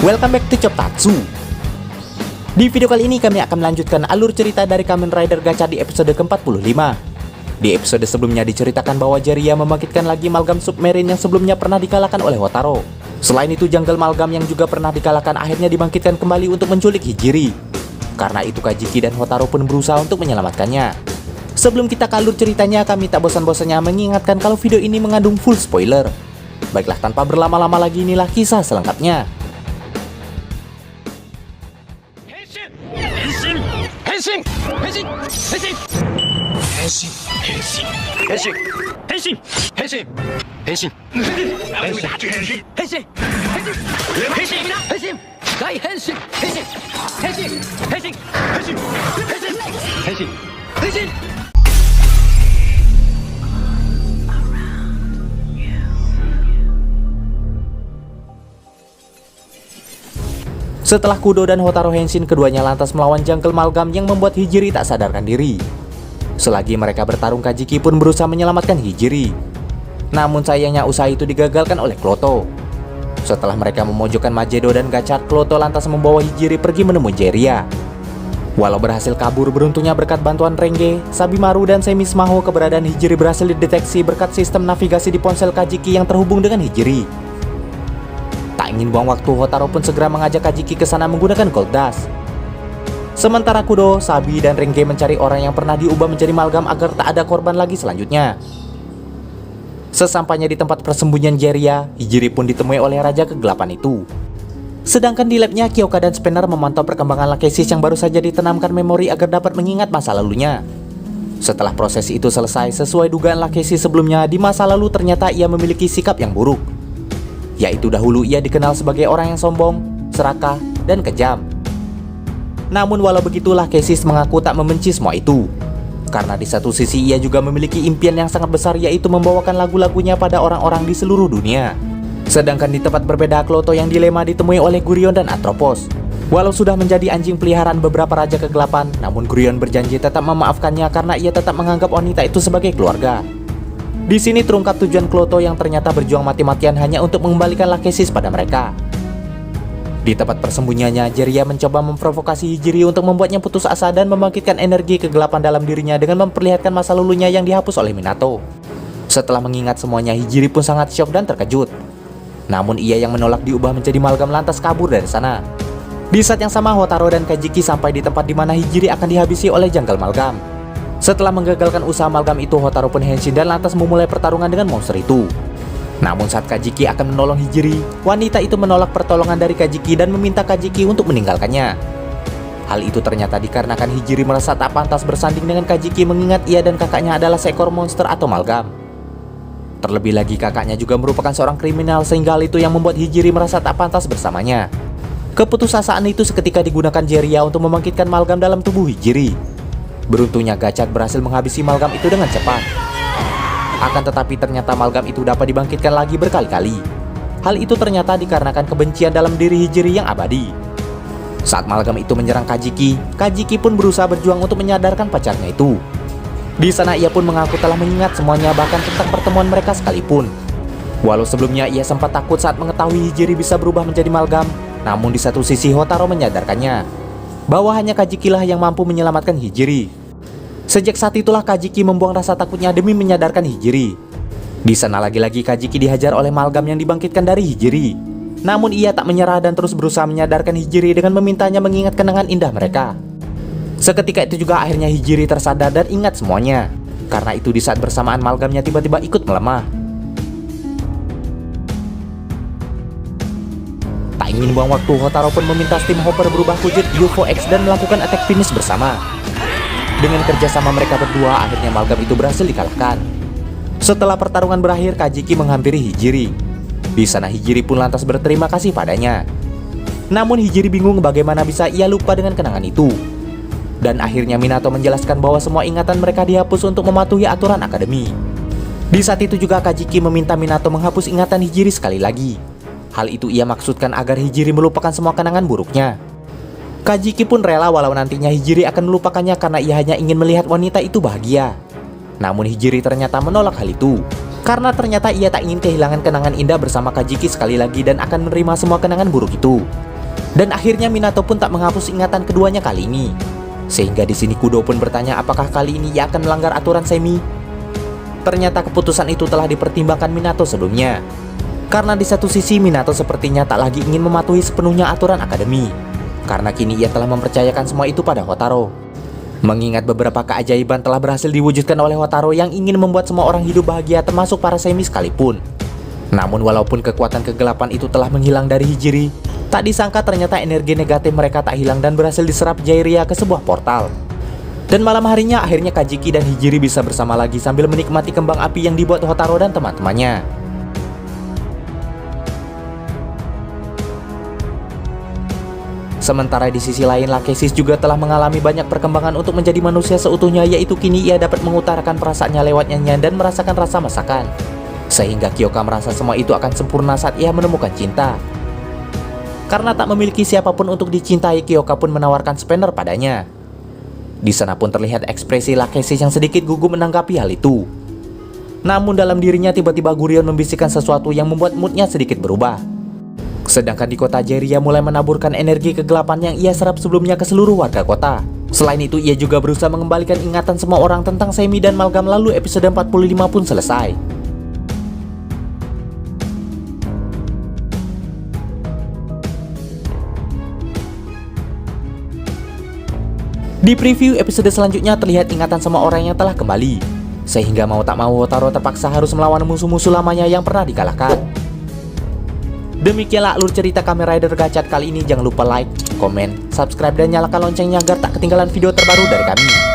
Welcome back to Choptatsu. Di video kali ini kami akan melanjutkan alur cerita dari Kamen Rider Gacha di episode ke-45. Di episode sebelumnya diceritakan bahwa Jiraiya membangkitkan lagi Malgam Submarine yang sebelumnya pernah dikalahkan oleh Hotaro. Selain itu Jungle Malgam yang juga pernah dikalahkan akhirnya dibangkitkan kembali untuk menculik Hijiri. Karena itu Kajiki dan Hotaro pun berusaha untuk menyelamatkannya. Sebelum kita ke alur ceritanya, kami tak bosan-bosannya mengingatkan kalau video ini mengandung full spoiler. Baiklah, tanpa berlama-lama lagi, inilah kisah selengkapnya. Setelah Kudo dan Hotaro Henshin, keduanya lantas melawan Jungle Malgam yang membuat Hijiri tak sadarkan diri. Selagi mereka bertarung, Kajiki pun berusaha menyelamatkan Hijiri. Namun sayangnya usaha itu digagalkan oleh Kloto. Setelah mereka memojokkan Majedo dan Gachard, Kloto lantas membawa Hijiri pergi menemui Jiraiya. Walau berhasil kabur, beruntungnya berkat bantuan Renge, Sabimaru, dan Semismaho, keberadaan Hijiri berhasil dideteksi berkat sistem navigasi di ponsel Kajiki yang terhubung dengan Hijiri. Tak ingin buang waktu, Hotaro pun segera mengajak Kajiki ke sana menggunakan Gold Dust. Sementara Kudo, Sabi, dan Renge mencari orang yang pernah diubah menjadi Malgam agar tak ada korban lagi selanjutnya. Sesampainya di tempat persembunyian Jiraiya, Hijiri pun ditemui oleh Raja Kegelapan itu. Sedangkan di labnya, Kyoka dan Spanner memantau perkembangan Lachesis yang baru saja ditanamkan memori agar dapat mengingat masa lalunya. Setelah proses itu selesai, sesuai dugaan Lachesis sebelumnya, di masa lalu ternyata ia memiliki sikap yang buruk. Yaitu dahulu ia dikenal sebagai orang yang sombong, serakah, dan kejam. Namun walau begitu, Lachesis mengaku tak membenci semua itu. Karena di satu sisi ia juga memiliki impian yang sangat besar, yaitu membawakan lagu-lagunya pada orang-orang di seluruh dunia. Sedangkan di tempat berbeda, Kloto yang dilema ditemui oleh Gurion dan Atropos. Walau sudah menjadi anjing peliharaan beberapa Raja Kegelapan, namun Gurion berjanji tetap memaafkannya karena ia tetap menganggap wanita itu sebagai keluarga. Di sini terungkap tujuan Kloto yang ternyata berjuang mati-matian hanya untuk mengembalikan Lachesis pada mereka. Di tempat persembunyiannya, Jiraiya mencoba memprovokasi Hijiri untuk membuatnya putus asa dan membangkitkan energi kegelapan dalam dirinya dengan memperlihatkan masa lalunya yang dihapus oleh Minato. Setelah mengingat semuanya, Hijiri pun sangat syok dan terkejut. Namun ia yang menolak diubah menjadi Malgam lantas kabur dari sana. Di saat yang sama, Hotaro dan Kajiki sampai di tempat di mana Hijiri akan dihabisi oleh Jungle Malgam. Setelah menggagalkan usaha Malgam itu, Hotaro pun Henshin dan lantas memulai pertarungan dengan monster itu. Namun saat Kajiki akan menolong Hijiri, wanita itu menolak pertolongan dari Kajiki dan meminta Kajiki untuk meninggalkannya. Hal itu ternyata dikarenakan Hijiri merasa tak pantas bersanding dengan Kajiki mengingat ia dan kakaknya adalah seekor monster atau Malgam. Terlebih lagi kakaknya juga merupakan seorang kriminal sehingga hal itu yang membuat Hijiri merasa tak pantas bersamanya. Keputusasaan itu seketika digunakan Jiraiya untuk membangkitkan Malgam dalam tubuh Hijiri. Beruntungnya Gachard berhasil menghabisi Malgam itu dengan cepat. Akan tetapi ternyata Malgam itu dapat dibangkitkan lagi berkali-kali. Hal itu ternyata dikarenakan kebencian dalam diri Hijiri yang abadi. Saat Malgam itu menyerang Kajiki, Kajiki pun berusaha berjuang untuk menyadarkan pacarnya itu. Di sana ia pun mengaku telah mengingat semuanya, bahkan tentang pertemuan mereka sekalipun. Walau sebelumnya ia sempat takut saat mengetahui Hijiri bisa berubah menjadi Malgam, namun di satu sisi Hotaro menyadarkannya bahwa hanya Kajiki lah yang mampu menyelamatkan Hijiri. Sejak saat itulah Kajiki membuang rasa takutnya demi menyadarkan Hijiri. Di sana lagi-lagi Kajiki dihajar oleh Malgam yang dibangkitkan dari Hijiri. Namun ia tak menyerah dan terus berusaha menyadarkan Hijiri dengan memintanya mengingat kenangan indah mereka. Seketika itu juga akhirnya Hijiri tersadar dan ingat semuanya. Karena itu di saat bersamaan Malgamnya tiba-tiba ikut melemah. Tak ingin buang waktu, Hotaro pun meminta Steam Hopper berubah wujud UFO X dan melakukan attack finish bersama. Dengan kerjasama mereka berdua, akhirnya Malgam itu berhasil dikalahkan. Setelah pertarungan berakhir, Kajiki menghampiri Hijiri. Di sana Hijiri pun lantas berterima kasih padanya. Namun Hijiri bingung bagaimana bisa ia lupa dengan kenangan itu. Dan akhirnya Minato menjelaskan bahwa semua ingatan mereka dihapus untuk mematuhi aturan akademi. Di saat itu juga Kajiki meminta Minato menghapus ingatan Hijiri sekali lagi. Hal itu ia maksudkan agar Hijiri melupakan semua kenangan buruknya. Kajiki pun rela walau nantinya Hijiri akan melupakannya karena ia hanya ingin melihat wanita itu bahagia. Namun Hijiri ternyata menolak hal itu, karena ternyata ia tak ingin kehilangan kenangan indah bersama Kajiki sekali lagi dan akan menerima semua kenangan buruk itu. Dan akhirnya Minato pun tak menghapus ingatan keduanya kali ini. Sehingga di sini Kudo pun bertanya apakah kali ini ia akan melanggar aturan Semi. Ternyata keputusan itu telah dipertimbangkan Minato sebelumnya. Karena di satu sisi Minato sepertinya tak lagi ingin mematuhi sepenuhnya aturan akademi. Karena kini ia telah mempercayakan semua itu pada Hotaru. Mengingat beberapa keajaiban telah berhasil diwujudkan oleh Hotaru yang ingin membuat semua orang hidup bahagia termasuk para Semi sekalipun. Namun walaupun kekuatan kegelapan itu telah menghilang dari Hijiri, tak disangka ternyata energi negatif mereka tak hilang dan berhasil diserap Jiraiya ke sebuah portal. Dan malam harinya akhirnya Kajiki dan Hijiri bisa bersama lagi sambil menikmati kembang api yang dibuat Hotaru dan teman-temannya. Sementara di sisi lain Lachesis juga telah mengalami banyak perkembangan untuk menjadi manusia seutuhnya, yaitu kini ia dapat mengutarakan perasaannya lewat nyanyian dan merasakan rasa masakan. Sehingga Kyoka merasa semua itu akan sempurna saat ia menemukan cinta. Karena tak memiliki siapapun untuk dicintai, Kyoka pun menawarkan Spinner padanya. Di sana pun terlihat ekspresi Lachesis yang sedikit gugup menanggapi hal itu. Namun dalam dirinya tiba-tiba Gurion membisikkan sesuatu yang membuat moodnya sedikit berubah. Sedangkan di kota Jiraiya mulai menaburkan energi kegelapan yang ia serap sebelumnya ke seluruh warga kota. Selain itu ia juga berusaha mengembalikan ingatan semua orang tentang Semi dan Malgam, lalu episode 45 pun selesai. Di preview episode selanjutnya terlihat ingatan semua orang yang telah kembali. Sehingga mau tak mau Hotaru terpaksa harus melawan musuh-musuh lamanya yang pernah dikalahkan. Demikianlah alur cerita Kamen Rider Gachat kali ini. Jangan lupa like, komen, subscribe, dan nyalakan loncengnya agar tak ketinggalan video terbaru dari kami.